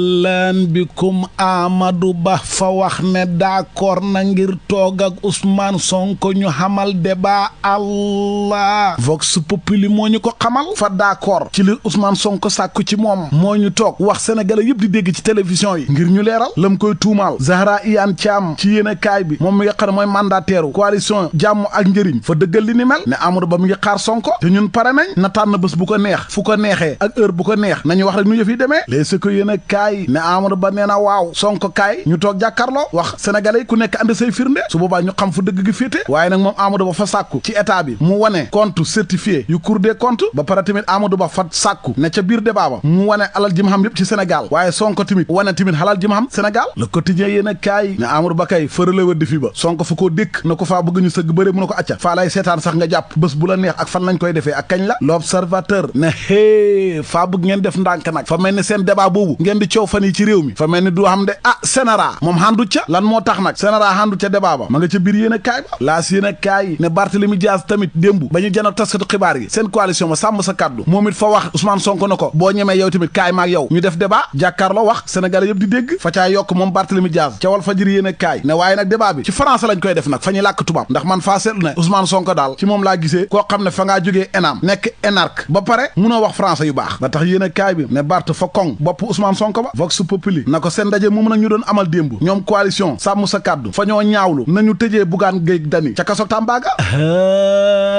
lan bikum Amadou Ba fa wax ne d'accord na ngir toog ak Ousmane Sonko ñu xamal débat Allah Vox Populi moo ñu ko xamal fa d'accord ci li Ousmane Sonko sàkku ci moom moo ñu toog wax sénégalais yëpp di dégg ci télévision yi ngir ñu leeral lam koy tuumaal Zahra Iyane Thiam ci yéene kaay bi moom mi nga xam ne mooy mandataire coalition jàmm ak njëriñ fa dëggal li ni mel ne Amadou Ba mi ngi xaar Sonko te ñun pare nañ na tànn bés bu ko neex fu ko neexee ak heure bu ko neex nañu wax rek nu yëf yi demee léeg si ko yéene kaay ne Amadou Ba nee na waaw Sonko kaay ñu toog jàkkaarloo wax sénégalais yi ku nekk andi say firnde su boobaa ñu xam fu dëgg gi féete waaye nag moom Amadou Ba fa sàkku ci état bi mu wane compte certifié yu Cour des comptes ba pare tamit Amadou Ba fa sàkku ne ca biir débat ba mu wane alal ji ma xam yëpp ci Sénégal waaye Sonko tamit wane tamit xalal ji ma xam Sénégal le quotidien yéene kaay ne Amadou Ba kay fërale wër di fi ba Sonko fa koo dékk na ko faa bëgg ñu sëgg bëre mu na ko acca faa lay seetaan sax nga jàpp bés bu la neex ak fan lañ koy defee ak kañ la l'observateur ne hee faa bëgg ngeen def ndànk nag fa mel ni seen débat boobu ngeen di coow fan yi ci réew mi fa mel ni du xam de sénéra moom xandu ca lan moo tax nag sénéra xandu ca débat ba ma nga ca biir yéen a kaay ba laas yéen a kaay ne Barthélemy Dias tamit démb ba ñu janook taskatu xibaar yi seen coalition ma sàmm sa kàddu moom it fa wax Ousmane Sonko na ko boo ñemee yow tamit kaay maak yow ñu def débat jàkkaarloo wax sénégalais yëpp di dégg fa caa yokk moom Barthélemy Dias ca wal fajiri yéen a kaay ne waaye nag débat bi ci français lañ koy def nag fa ñuy làkk tubaab ndax man faa seetlu ne Ousmane Sonko daal ci moom laa gisee koo xam ne fa ngaa jógee ENAM nekk énarque ba pare munoo wax français yu baax ba tax yéen a kaay bi ne Barth fa koŋ bopp Ousmane Sonko ba Vox Populi na ko seen ndaje moom nag ñu doon amal démb ñoom coalition sàmm sa kàddu fa ñoo ñaawlu nañu tëjee Bougane Gueye Dany ca kaso Tambaga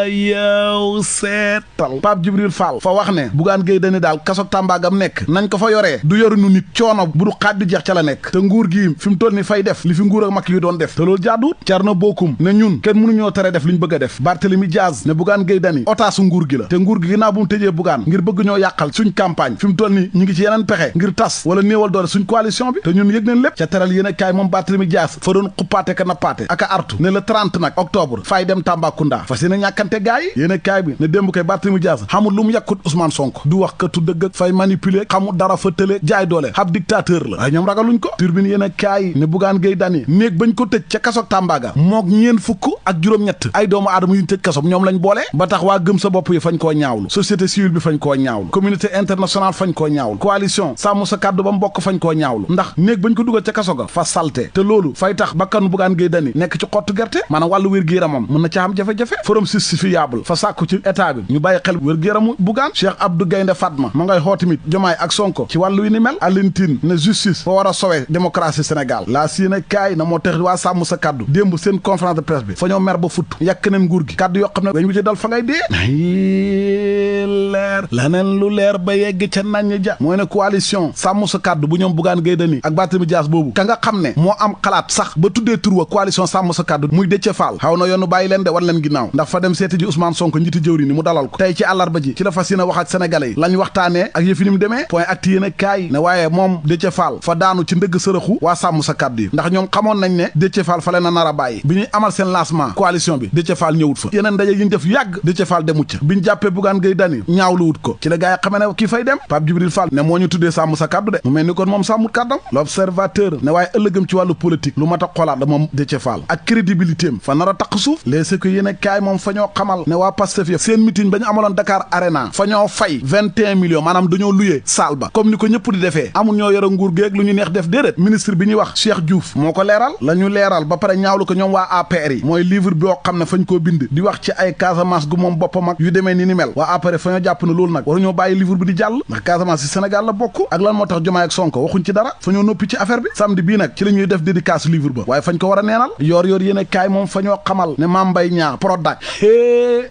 yow seetal Pape Djibril Fall fa wax ne Bougane Gueye Dany daal kaso Tambagam nekk nañ ko fa yoree du yorinu nit coono bu du xaaj di jeex ca la nekk te nguur gi fi mu toll ni fay def li fi nguur ak mag yi doon def te loolu jaaduut Thierno Bocoum ne ñun kenn mënuñoo tere def li ñu bëgg a def Barthélemy Diaz ne Bougane Gueye Dany otaasu nguur gi la te nguur gi ginnaaw bu mu tëjee Bougane ngir bëgg ñoo yàqal suñ campagne fi mu toll ni ñu ngi ci yeneen pexe ngir tas wala néewal doole suñ coalition bi te ñun yëg nañ lépp ca teral yéen a kaay moom Barthélemy Diaz fa doon xuppaate ka nappaate ak a artu ne le 30 nag octobre fay dem Tambacounda fas yéene ñàkkante gaay yi yéen a kaay bi ne démb koy Barthélemy Diaz xamul lu mu yàkkut Ousmane Sonko du wax katu dëgg ak fay manipuler xamul dara fa tële jaay doole ab dictateur la waaye ñoom ragaluñ ko turbine yéen a kaay ne Bougane Gueye Dany néeg bañ ko tëj ca kaso Tambaga mook ñeen fukk ak juróom-ñett ay doomu aadama yuñ tëj kaso ñoom lañ boole ba tax waa gëm sa bopp yi fañ koo ñaawlu société civile bi fañ koo ñaawlu communauté internationale fañ koo ñaawlu coalition sàmm sa kàddu ba mbokk fañ koo ñaawlu ndax néeg bañ ko dugal ca kaso ga fa salte te loolu fay tax bakkanu Bougane Gueye Dany nekk ci xottu gerte maanaam wàllu wér-gu-yaramam mën na ca am jafe-jafe forum justifiable fa sàkku ci état bi ñu bàyyi xel wér-gu-yaramu Bougane Cheikh Abdou Gaynde Fatma ma ngay xootimit Diomaye ak Sonko ci wàllu wi ni mel Alintine ne justice fa war a sowe démocratie Sénégal laa siine kaay na moo tax waa sàmm sa kàddu démb seen conférence de presse bi fa ñoo mer ba futt yàkk neen nguur gi kàddu yoo xam ne weñ bu ci dal fa ngay dee leer laneen lu leer ba yegg ca nañ ja mooy ne coalition sàmm sa kàddu bu ñoom Bougane Gueye Dany ak Barthélemy Dias boobu ka nga xam ne moo am xalaat sax ba tuddee tur wa coalition sàmm sa kàddu muy Déthié Fall xaw na yoonu bàyyi leen de war leen ginnaaw ndax fa dem seeti ji Ousmane Sonko njiiti jëwri ni mu dalal ko tey ci àllarba ji ci la fas yéene wax ak sénégalais yi lañ waxtaanee ak yëfi ni mu demee point acti yéen a kaay ne waaye moom Déthié Fall fa daanu ci ndëgg sërëxu waa sàmm sa kàddu yi ndax ñoom xamoon nañ ne Déthié Fall fa leen a nar a bàyyi bi ñuy amal seen lancement coalition bi Déthié Fall ñëwut fa yeneen ndaje yi ñu def yàgg Déthié Fall demut ca bi ñu jàppee Bougane Gueye Dany ñaawlu wut ko ci la gaa yi xamee ne kii fay dem Pape Djibril Fall ne moo ñu tuddee sàmm sa kàddu de mu mel ni kon moom sàmmut kàddam l'observateur ne waaye ëllëgëm ci wàllu politique lu mat a xoolaat la moom Déthié Fall ak crédibilité am fa nar a taq suuf léeg ko yéen a kaay moom fa ñoo xamal ne waa Pastef ya seen meeting ba ñu amaloon Dakar Arena fa ñoo fay 21 millions maanaam dañoo luyee salle ba comme ni ko ñëpp di defee amul ñoo yore nguur géeg lu ñu neex def déedéet ministre bi ñuy wax Cheikh Diouf moo ko leeral la ñu leeral ba pare ñaawlu ko ñoom waa APR yi mooy livre bi yoo xam ne fañ koo bind di wax ci ay Casamance gu moom boppam ak yu demee ni mel waa APR fa ñoo jàpp ne loolu nag waru ñoo bàyyi livre bi di jàll ndax Casamance ci Sénégal la bokk ak lan moo tax Diomaye ak Sonko waxuñ ci dara fa ñoo noppi ci affaire bi samedi bii nag ci la ñuy def dédicace livre ba waaye fañ ko war a neenal yoor yéen a kaay moom fa ñoo xamal ne Mame Mbaye Niang Prodac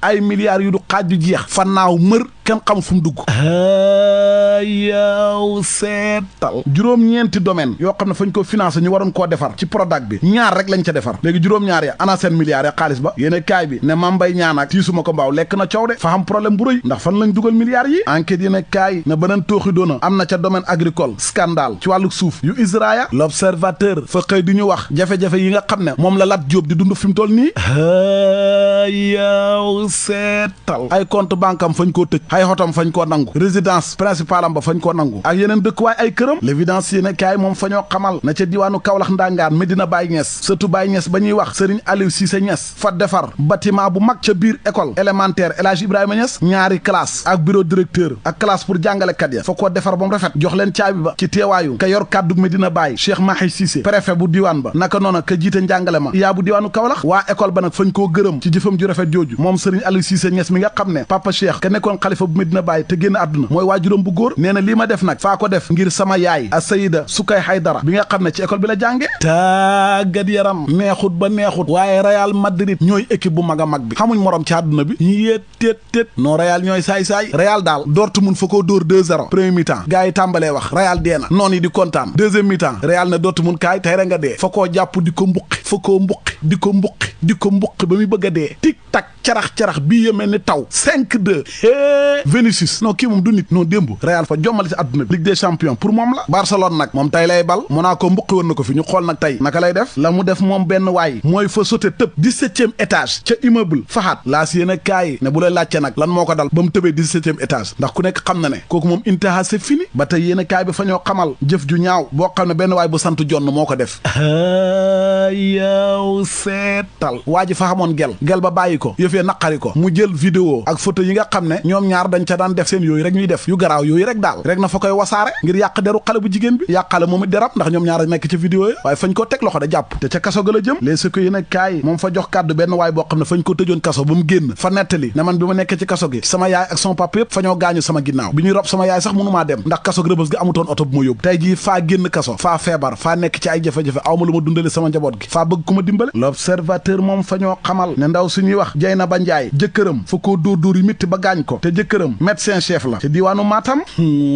ay milliards yu du xaaj ju jeex fa naaw mër kenn xamul fu mu dugg yow seetal juróom-ñeenti domaine yoo xam ne fañ ko financé ñu waroon koo defar ci Prodac bi ñaar rek lañ ca defar léegi juróom-ñaar ya ana seen milliards ya xaalis ba yéen a kaay bi ne Mame Mbaye Niang nag tiisuma ko mbaaw lekk na coow de fa xam problème bu rëy ndax fan lañ dugal milliards yi enquête yéen a kaay ne beneen tooxi doona am na ca domaine agricole scandale ci wàllu suuf yu Israël l'observateur fa xëy di ñu wax jafe-jafe yi nga xam ne moom la Lat Diop di dund fi mu toll nii yow seetal ay compte banque am fañ koo tëj ay xotom fañ koo nangu résidence principale ba fañ ko nangu ak yeneen dëkkuwaay ay këram l'évidence yéene kaay moom fa ñoo xamal na ca diwaanu Kaolack ndangaan Medina Baye Niass surtout Baye Niass ba ñuy wax Serigne Aliou Cissé Niass fa defar bâtiment bu mag ca biir école élémentaire El Hadji Ibrahima Niass ñaari classe ak bureau directeur ak classe pour jàngalekat ya fa koo defar ba mu rafet jox leen caabi ba ci teewaayu ka yor kàddu Medina Baye Cheikh Mahi Cissé préfet bu diwaan ba naka noona ka jiite njàngale ma yaa bu diwaanu Kaolack waa école ba nag fañ koo gërëm ci jëfam ju rafet jooju moom Serigne Aliou Cissé Niass mi nga xam ne papa Cheikh ka nekkoon xalifa bu Medina Baye te génn àdduna mooy waajuram bu góor nee na lii ma def nag faa ko def ngir sama yaay a Sayida Sukay Haydara bi nga xam ne ci école bi la jànge tàggat yaram neexut ba neexut waaye Real Madrid ñooy équipe bu mag a mag bi xamuñ morom ci àdduna bi ñu yéet téet non Real ñooy saay-saay Real daal Dortmund fa koo dóor 2-0 premier mi-temps gars yi tàmbalee wax Real dee na noon yi di kontaan deuxième mi-temps Real ne Dortmund kaay tey rek nga dee fa koo jàpp di ko mbuqi fa koo mbuqi di ko mbuqi ba muy bëgg a dee tic tac carax bii yemee ni taw 5-2 Vinicius non kii moom du nit non démb Real fa jommale ci àdduna bi Ligue des champions pour moom la Barcelone nag moom tey lay bal Monaco mbuqi woon na ko fi ñu xool nag tey naka lay def la mu def moom benn waay mooy fa sauté tëb 17e étage ca immeuble faxaat laas yéen a kaay ne bu lay laajte nag lan moo ko dal ba mu tëbee 17e étage ndax ku nekk xam na ne kooku moom intaha c'est fini ba tey yéen a kaay bi fa ñoo xamal jëf ju ñaaw boo xam ne benn waay bu sant jonn moo ko def yow seetal waa ji fa xamoon gel ba bàyyi ko yëfee naqari ko mu jël vidéo ak photo yi nga xam ne ñoom ñaar dañ ca daan def seen yooyu rek ñuy def yu garaaw yooyu rek daal rek na fa koy wasaare ngir yàq deru xale bu jigéen bi yàqale moom it deram ndax ñoom ñaar nekk ca vidéo yi waaye fañ ko teg loxo da jàpp te ca kaso ga la jëm les si ko yéen a kaay moom fa jox kàddu benn waay boo xam ne fañ ko tëjoon kaso ba mu génn fa nettali ne man bi ma nekk ci kaso gi sama yaay ak son papa yëpp fa ñoo gaañu sama ginnaaw bi ñuy rob sama yaay sax mënumaa dem ndax kaso gi Rëbës gi amutoon oto bu ma yóbbu tey jii faa génn kaso faa feebar faa nekk ci ay jafe-jafe aw ma lu ma dundale sama njaboot gi faa bëgg ku ma dimbale l'observateur moom fa ñoo xamal ne ndaw suñuy wax Dieynaba Ndiaye jëkkëram fa koo dóor yi mitti ba gaañ ko te jëkkëram médecin chef la ci diwaanu Matam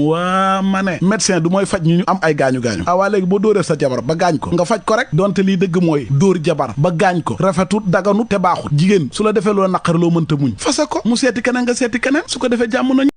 waa ma ne médecin du mooy faj ñu am ay gaañu-gaañu waa léegi boo dóoree sa jabar ba gaañ ko nga faj ko rek donte lii dëgg mooy dóor jabar ba gaañ ko rafetut daganut te baaxut jigéen su la defee loo naqar loo mënta muñ fasa ko mu seeti keneen nga seeti keneen su ko defee jàmm nañu